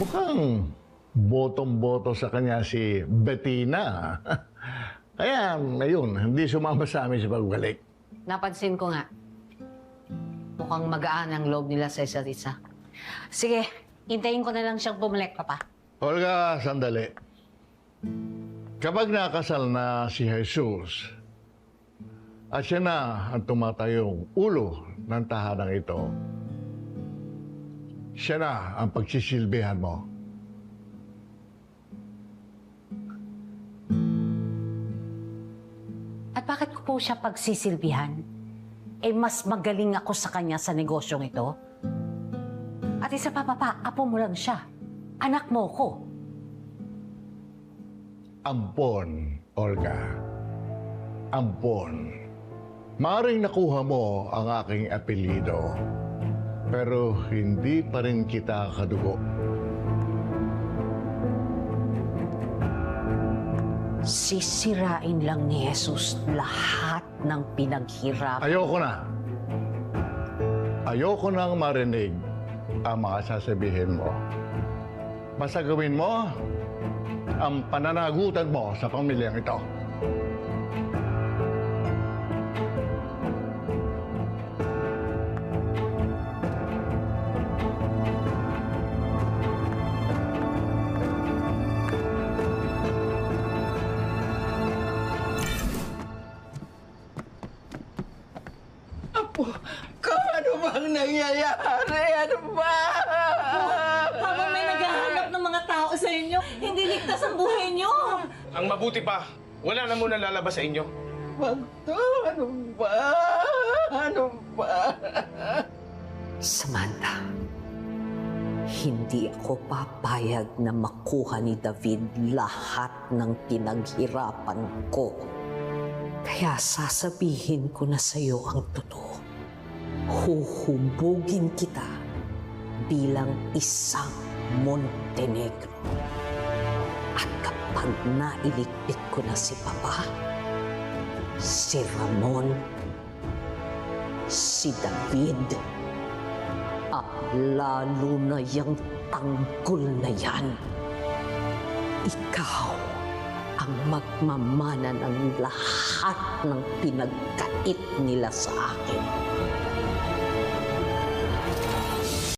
Mukhang botong-boto sa kanya si Bettina. Kaya, ayun, hindi sumama sa amin sa pagbalik. Napansin ko nga. Mukhang magaan ang loob nila sa isa't isa. Sige, hintayin ko na lang siyang bumalik, Papa. Olga, sandali. Kapag nakasal na si Jesus, at siya na ang tumatayong ulo ng tahanang ito, siya na ang pagsisilbihan mo. At bakit ko po siya pagsisilbihan? Eh, mas magaling ako sa kanya sa negosyong ito. At isa pa, Papa, apo mo lang siya. Anak mo ko. Ampon, Olga. Ampon. Maaring nakuha mo ang aking apelyido, pero hindi pa rin kita kadugo. Sisirain lang ni Jesus lahat ng pinaghirapan. Ayoko na. Ayoko nang marinig ang mga sasabihin mo. Basta gawin mo ang pananagutan mo sa pamilyang ito. Ano bang nangyayari? Ano ba? Habang may naghahanap ng mga tao sa inyo, hindi ligtas ang buhay niyo. Ang mabuti pa, wala na muna lalabas sa inyo. Magto, ano ba? Ano ba? Samantha, hindi ako papayag na makuha ni David lahat ng pinaghirapan ko. Kaya sasabihin ko na sa iyo ang totoo. Huhubugin kita bilang isang Montenegro. At kapag nailigpit ko na si Papa, si Ramon, si David, at lalo na yung tanggol na yan, ikaw ang magmamana ng lahat ng pinagkait nila sa akin.